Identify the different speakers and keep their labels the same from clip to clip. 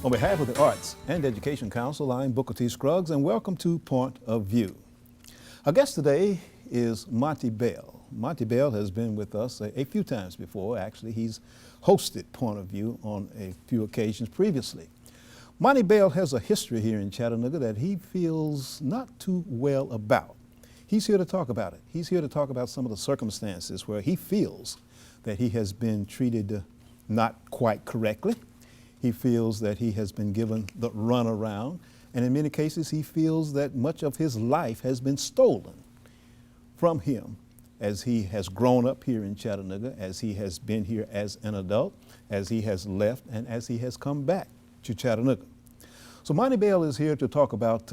Speaker 1: On behalf of the Arts and Education Council, I'm Booker T. Scruggs, and welcome to Point of View. Our guest today is Monty Bell. Monty Bell has been with us a few times before. Actually, he's hosted Point of View on a few occasions previously. Monty Bell has a history here in Chattanooga that he feels not too well about. He's here to talk about it. He's here to talk about some of the circumstances where he feels that he has been treated not quite correctly. He feels that he has been given the runaround, and in many cases he feels that much of his life has been stolen from him as he has grown up here in Chattanooga, as he has been here as an adult, as he has left, and as he has come back to Chattanooga. So Monty Bell is here to talk about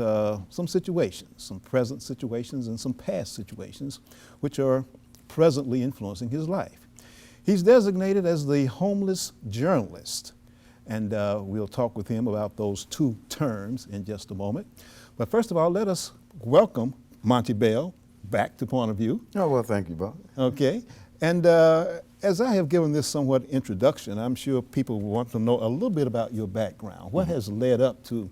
Speaker 1: some situations, some present situations and some past situations which are presently influencing his life. He's designated as the homeless journalist. And we'll talk with him about those two terms in just a moment. But first of all, let us welcome Monty Bell back to Point of View.
Speaker 2: Oh, well, thank you, Bob.
Speaker 1: Okay. And as I have given this somewhat introduction, I'm sure people want to know a little bit about your background. What has led up to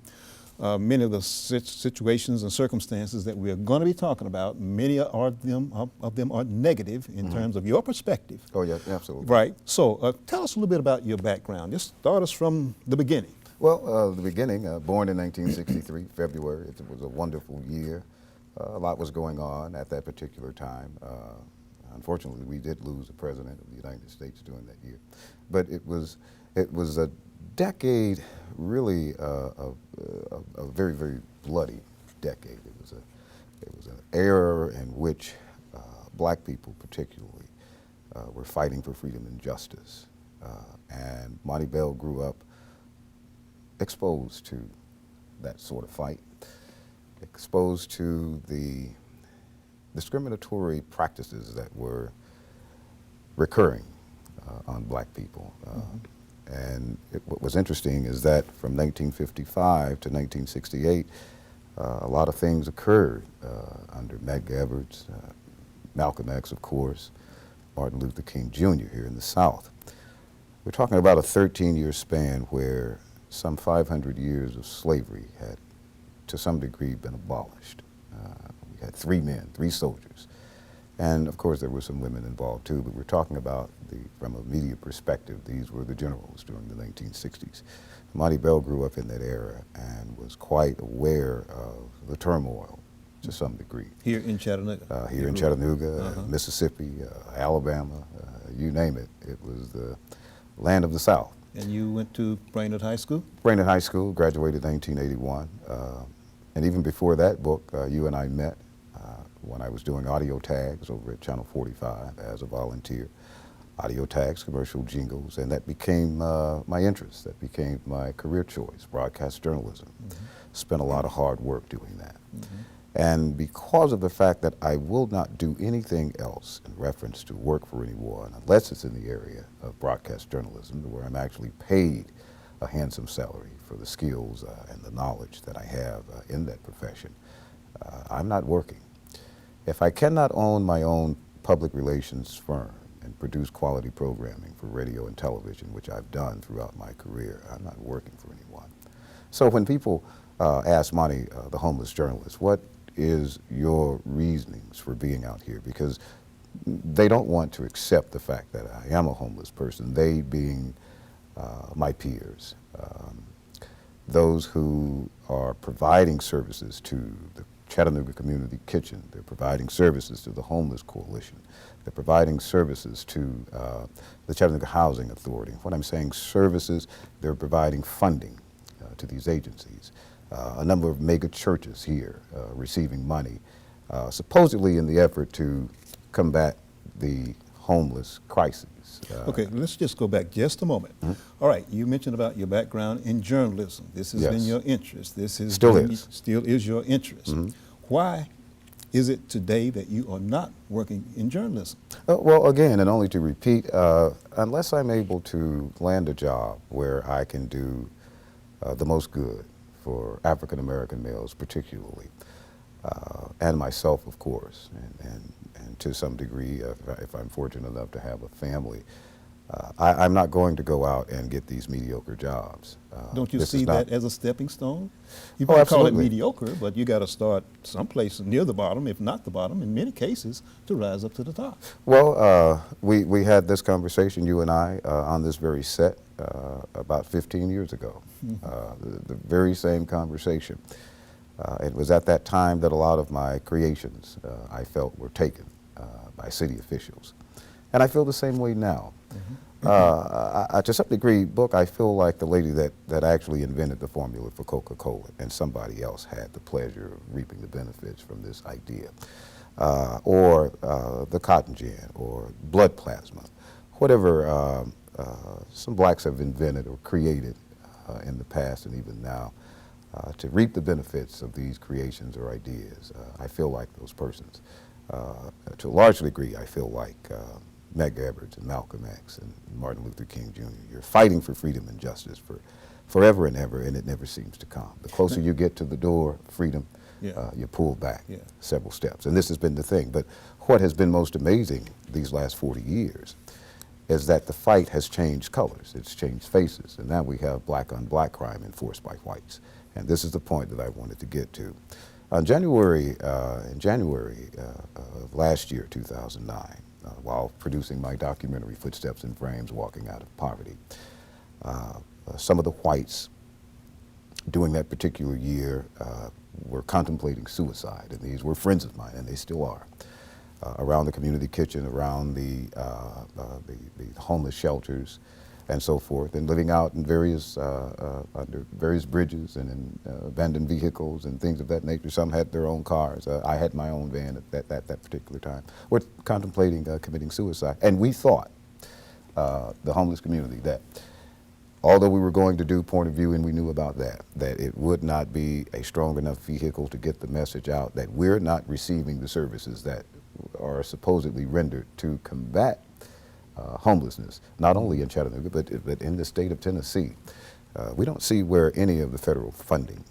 Speaker 1: many of the situations and circumstances that we're going to be talking about? Many of them are negative in terms of your perspective.
Speaker 2: Oh, yeah, absolutely.
Speaker 1: Right. So tell us a little bit about your background. Just start us from the beginning.
Speaker 2: Well, the beginning, born in 1963, February. It was a wonderful year. A lot was going on at that particular time. Unfortunately, we did lose the President of the United States during that year. But it was a decade, really, a very, very bloody decade. It was an era in which black people particularly were fighting for freedom and justice. And Monty Bell grew up exposed to that sort of fight, exposed to the discriminatory practices that were recurring on black people. And what was interesting is that from 1955 to 1968, a lot of things occurred under Medgar Evers, Malcolm X, of course, Martin Luther King Jr. here in the South. We're talking about a 13-year span where some 500 years of slavery had, to some degree, been abolished. We had 3 men, 3 soldiers. And of course there were some women involved too, but we're talking about, from a media perspective, these were the generals during the 1960s. Monty Bell grew up in that era and was quite aware of the turmoil to some degree.
Speaker 1: Here in Chattanooga?
Speaker 2: Here in Chattanooga, Mississippi, Alabama, you name it. It was the land of the South.
Speaker 1: And you went to Brainerd High School?
Speaker 2: Brainerd High School, graduated in 1981. And even before that book, you and I met when I was doing audio tags over at Channel 45 as a volunteer. Audio tags, commercial jingles, and that became my interest. That became my career choice, broadcast journalism. Spent a lot of hard work doing that. And because of the fact that I will not do anything else in reference to work for anyone unless it's in the area of broadcast journalism, where I'm actually paid a handsome salary for the skills and the knowledge that I have in that profession, I'm not working. If I cannot own my own public relations firm and produce quality programming for radio and television, which I've done throughout my career, I'm not working for anyone. So when people ask Monty, the homeless journalist, what is your reasonings for being out here? Because they don't want to accept the fact that I am a homeless person, they being my peers, those who are providing services to the Chattanooga Community Kitchen. They're providing services to the Homeless Coalition. They're providing services to the Chattanooga Housing Authority. When I'm saying services, they're providing funding to these agencies. A number of mega churches here receiving money, supposedly in the effort to combat the homeless crisis.
Speaker 1: Okay, let's just go back just a moment. All right, you mentioned about your background in journalism. This has been your interest. This is
Speaker 2: still
Speaker 1: is your interest. Why is it today that you are not working in journalism?
Speaker 2: Well, again, and only to repeat, unless I'm able to land a job where I can do the most good for African American males particularly, and myself, of course, and to some degree, if I'm fortunate enough to have a family, I'm not going to go out and get these mediocre jobs.
Speaker 1: Don't you
Speaker 2: this
Speaker 1: see
Speaker 2: is not-
Speaker 1: that as a stepping stone? You
Speaker 2: Oh,
Speaker 1: might call it
Speaker 2: absolutely.
Speaker 1: mediocre, but you got to start someplace near the bottom, if not the bottom, in many cases, to rise up to the top.
Speaker 2: Well, we had this conversation, you and I, on this very set about 15 years ago. The very same conversation. It was at that time that a lot of my creations I felt were taken by city officials. And I feel the same way now. To some degree, Book, I feel like the lady that actually invented the formula for Coca-Cola, and somebody else had the pleasure of reaping the benefits from this idea. Or the cotton gin, or blood plasma, whatever some blacks have invented or created in the past and even now to reap the benefits of these creations or ideas. I feel like those persons. To a large degree, I feel like Medgar Evers and Malcolm X and Martin Luther King Jr. You're fighting for freedom and justice for forever and ever, and it never seems to come. The closer you get to the door, freedom, you pull back several steps. And this has been the thing. But what has been most amazing these last 40 years is that the fight has changed colors. It's changed faces. And now we have black on black crime enforced by whites. And this is the point that I wanted to get to. In January of last year, 2009, while producing my documentary, Footsteps in Frames, Walking Out of Poverty, some of the whites during that particular year were contemplating suicide, and these were friends of mine, and they still are, around the community kitchen, around the homeless shelters, and so forth, and living out in various under various bridges and in abandoned vehicles and things of that nature. Some had their own cars. I had my own van at that particular time. We're contemplating committing suicide, and we thought, the homeless community, that although we were going to do point of view and we knew about that it would not be a strong enough vehicle to get the message out that we're not receiving the services that are supposedly rendered to combat homelessness, not only in Chattanooga, but in the state of Tennessee. We don't see where any of the federal funding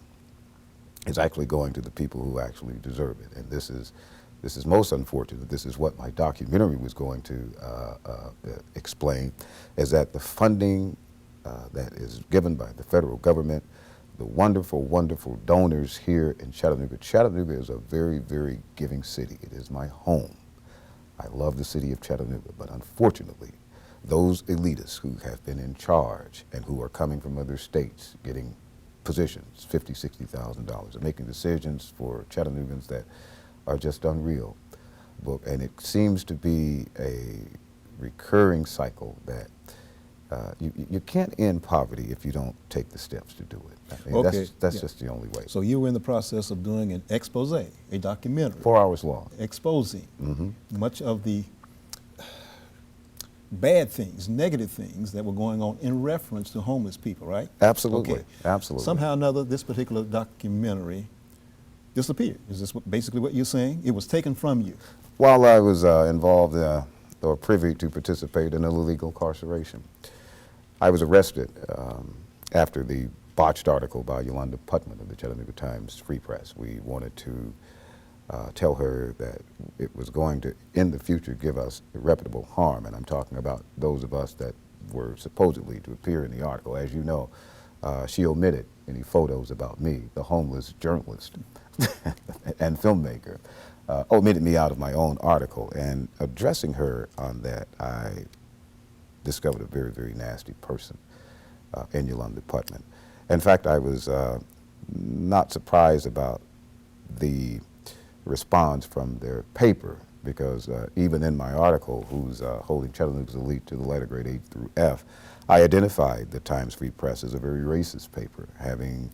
Speaker 2: is actually going to the people who actually deserve it. And this is most unfortunate. This is what my documentary was going to explain, is that the funding that is given by the federal government, the wonderful, wonderful donors here in Chattanooga. Chattanooga is a very, very giving city. It is my home. I love the city of Chattanooga, but unfortunately, those elitists who have been in charge and who are coming from other states getting positions, $50,000, $60,000, and making decisions for Chattanoogans that are just unreal. And it seems to be a recurring cycle that you can't end poverty if you don't take the steps to do it. I mean, that's just the only way.
Speaker 1: So you were in the process of doing an expose, a documentary.
Speaker 2: 4 hours long.
Speaker 1: Exposing much of the bad things, negative things that were going on in reference to homeless people, right?
Speaker 2: Absolutely,
Speaker 1: Okay.
Speaker 2: absolutely.
Speaker 1: Somehow or another, this particular documentary disappeared. Is this basically what you're saying? It was taken from you.
Speaker 2: While I was involved or privy to participate in illegal incarceration, I was arrested after the botched article by Yolanda Putman of the Chattanooga Times Free Press. We wanted to tell her that it was going to, in the future, give us irreparable harm. And I'm talking about those of us that were supposedly to appear in the article. As you know, she omitted any photos about me, the homeless journalist and filmmaker, omitted me out of my own article. And addressing her on that, I discovered a very, very nasty person in Yolanda Putman. In fact, I was not surprised about the response from their paper, because even in my article, who's holding Chattanooga's elite to the letter grade H through F, I identified the Times Free Press as a very racist paper, having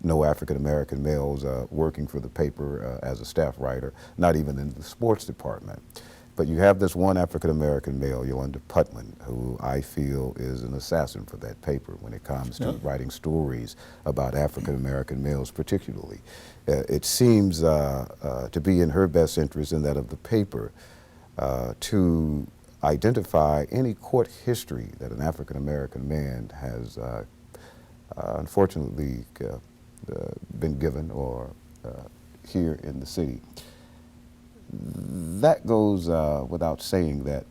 Speaker 2: no African-American males working for the paper as a staff writer, not even in the sports department. But you have this one African-American male, Yolanda Putman, who I feel is an assassin for that paper when it comes to writing stories about African-American males particularly. It seems to be in her best interest and that of the paper to identify any court history that an African-American man has unfortunately been given or here in the city. That goes without saying that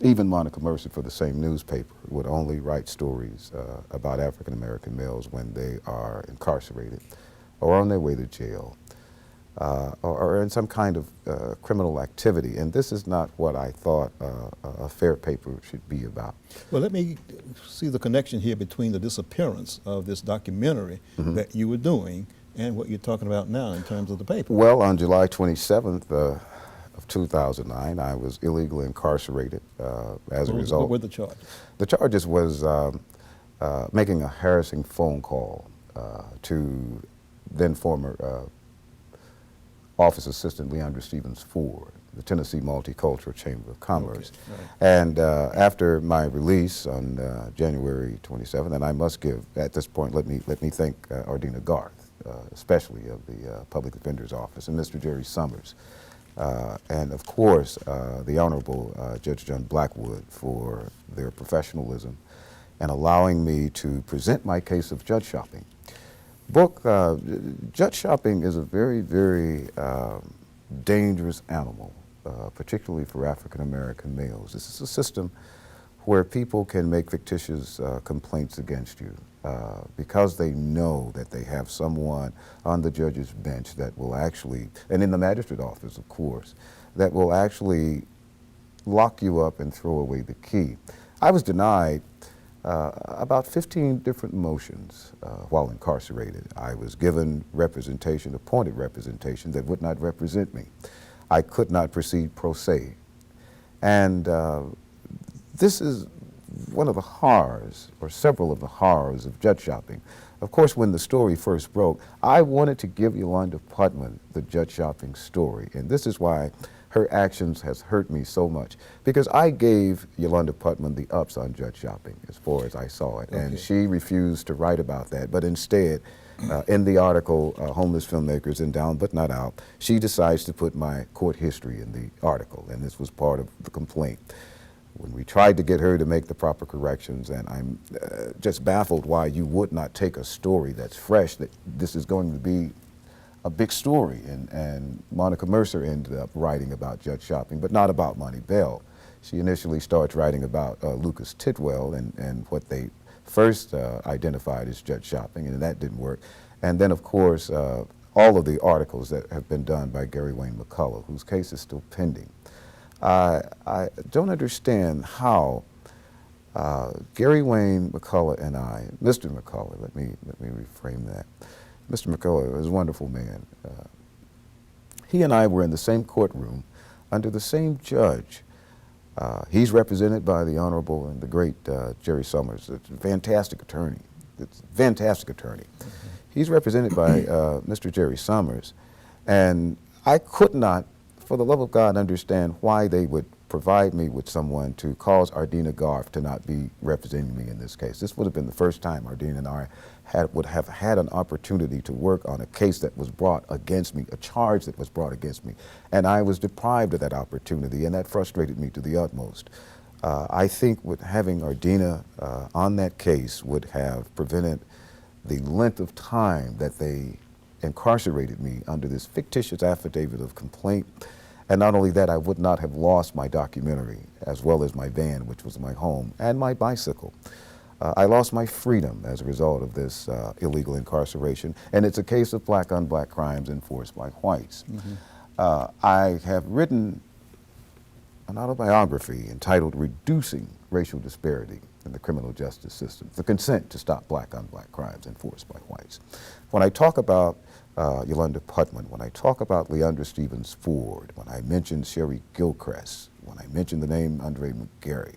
Speaker 2: Even Monica Mercer for the same newspaper would only write stories about African American males when they are incarcerated or on their way to jail or in some kind of criminal activity. And this is not what I thought a fair paper should be about.
Speaker 1: Well, let me see the connection here between the disappearance of this documentary that you were doing and what you're talking about now in terms of the paper.
Speaker 2: Well, on July 27th of 2009, I was illegally incarcerated as a result.
Speaker 1: What were the charges?
Speaker 2: The charges was making a harassing phone call to then former Office Assistant Leandra Stevens Ford, the Tennessee Multicultural Chamber of Commerce.
Speaker 1: Okay, right.
Speaker 2: And after my release on January 27th, and I must give, at this point, let me thank Ardina Garth, especially of the Public Defender's Office, and Mr. Jerry Summers, and of course the Honorable Judge John Blackwood for their professionalism and allowing me to present my case of judge shopping. Book, judge shopping is a very, very dangerous animal, particularly for African American males. This is a system where people can make fictitious complaints against you because they know that they have someone on the judge's bench that will actually, and in the magistrate office, of course, that will actually lock you up and throw away the key. I was denied about 15 different motions while incarcerated. I was given representation, appointed representation, that would not represent me. I could not proceed pro se. And this is one of the horrors, or several of the horrors, of judge shopping. Of course, when the story first broke, I wanted to give Yolanda Putman the judge shopping story, and this is why her actions has hurt me so much, because I gave Yolanda Putman the ups on judge shopping as far as I saw it, and she refused to write about that, but instead, in the article, Homeless Filmmakers in Down But Not Out, she decides to put my court history in the article, and this was part of the complaint. When we tried to get her to make the proper corrections, and I'm just baffled why you would not take a story that's fresh, that this is going to be a big story, and Monica Mercer ended up writing about judge shopping, but not about Monty Bell. She initially starts writing about Lucas Tidwell and what they first identified as judge shopping, and that didn't work. And then, of course, all of the articles that have been done by Gary Wayne McCullough, whose case is still pending. I don't understand how Gary Wayne McCullough and I, Mr. McCullough, let me reframe that. Mr. McCullough is a wonderful man. He and I were in the same courtroom under the same judge. He's represented by the Honorable and the great Jerry Summers, a fantastic attorney. It's a fantastic attorney. He's represented by Mr. Jerry Summers, and I could not, for the love of God, understand why they would provide me with someone to cause Ardina Garth to not be representing me in this case. This would have been the first time Ardina and I would have had an opportunity to work on a case that was brought against me, a charge that was brought against me, and I was deprived of that opportunity, and that frustrated me to the utmost. I think with having Ardina on that case would have prevented the length of time that they incarcerated me under this fictitious affidavit of complaint. And not only that, I would not have lost my documentary, as well as my van, which was my home, and my bicycle. I lost my freedom as a result of this illegal incarceration, and it's a case of black on black crimes enforced by whites. I have written an autobiography entitled Reducing Racial Disparity in the Criminal Justice System, the consent to stop black on black crimes enforced by whites. When I talk about Yolanda Putman, when I talk about Leandra Stevens Ford, when I mention Sherry Gilchrist, when I mention the name Andre McGarry,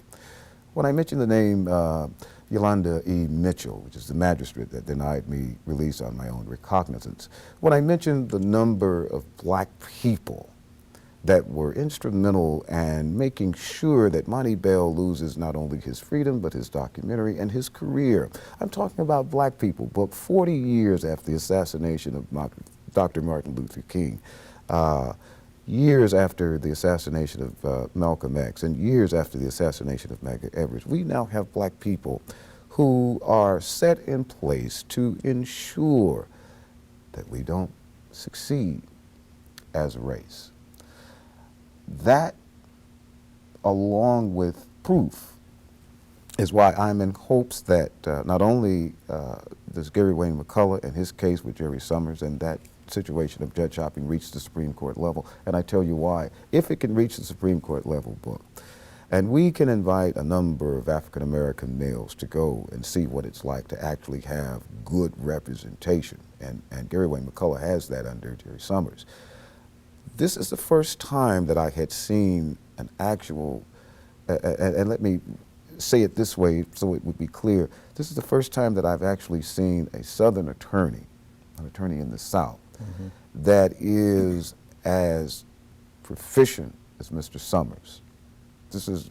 Speaker 2: when I mention the name Yolanda E. Mitchell, which is the magistrate that denied me release on my own recognizance, when I mention the number of black people that were instrumental in making sure that Monty Bell loses not only his freedom, but his documentary and his career. I'm talking about black people, booked 40 years after the assassination of Dr. Martin Luther King, years after the assassination of Malcolm X, and years after the assassination of Medgar Evers. We now have black people who are set in place to ensure that we don't succeed as a race. That, along with proof is why I'm in hopes that not only does Gary Wayne McCullough and his case with Jerry Summers and that situation of judge shopping reach the Supreme Court level, and I tell you why. If it can reach the Supreme Court level, book, and we can invite a number of African-American males to go and see what it's like to actually have good representation, and Gary Wayne McCullough has that under Jerry Summers. This is the first time that I had seen an actual, and let me say it this way so it would be clear, this is the first time that I've actually seen a Southern attorney, an attorney in the South, that is as proficient as Mr. Summers. This is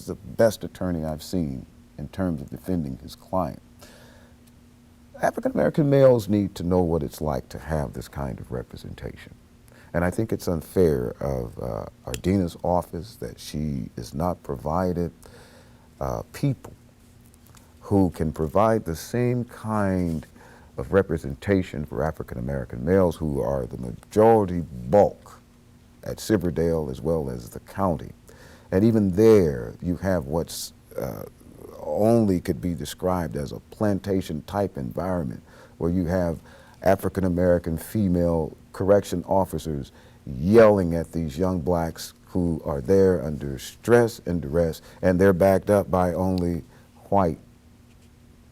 Speaker 2: the best attorney I've seen in terms of defending his client. African-American males need to know what it's like to have this kind of representation. And I think it's unfair of Ardina's office that she is not provided people who can provide the same kind of representation for African-American males who are the majority bulk at Silverdale as well as the county. And even there, you have what's only could be described as a plantation type environment where you have African-American female correction officers yelling at these young blacks who are there under stress and duress, and they're backed up by only white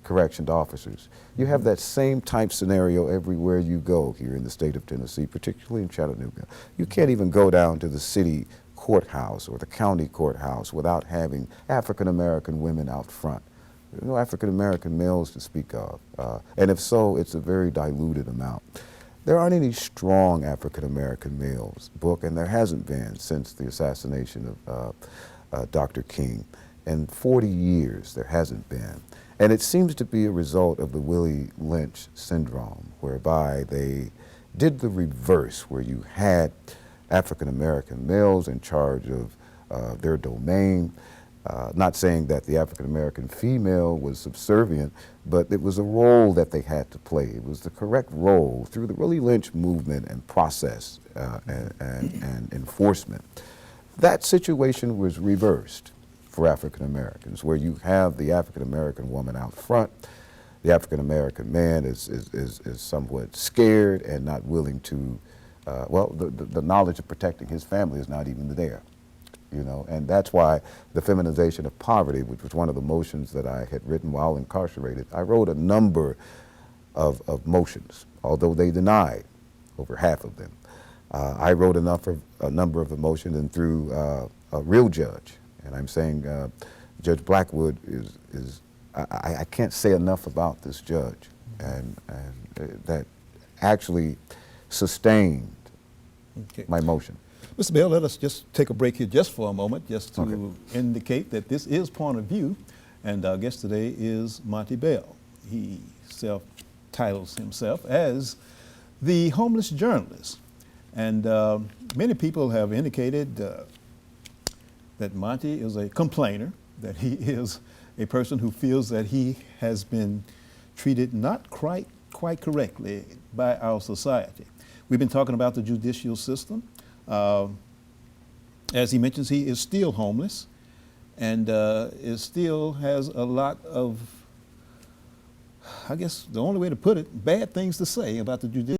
Speaker 2: corrections officers. You have that same type scenario everywhere you go here in the state of Tennessee, particularly in Chattanooga. You can't even go down to the city courthouse or the county courthouse without having African-American women out front. There are no African-American males to speak of, and if so, it's a very diluted amount. There aren't any strong African-American males, book, and there hasn't been since the assassination of Dr. King. In 40 years, there hasn't been. And it seems to be a result of the Willie Lynch syndrome, whereby they did the reverse, where you had African-American males in charge of their domain. Not saying that the African-American female was subservient, but it was a role that they had to play. It was the correct role through the Willie Lynch movement and process and enforcement. That situation was reversed for African-Americans, where you have the African-American woman out front. The African-American man is somewhat scared and not willing to, the knowledge of protecting his family is not even there. You know, and that's why the feminization of poverty, which was one of the motions that I had written while incarcerated, I wrote a number of motions, although they denied over half of them. I wrote a number of the motions and through a real judge, and I'm saying Judge Blackwood is I can't say enough about this judge, and that actually sustained my motion.
Speaker 1: Mr. Bell, let us just take a break here just for a moment, just to indicate that this is Point of View, and our guest today is Monty Bell. He self-titles himself as the homeless journalist, and many people have indicated that Monty is a complainer, that he is a person who feels that he has been treated not quite correctly by our society. We've been talking about the judicial system. As he mentions, he is still homeless and still has a lot of, I guess the only way to put it, bad things to say about the judicial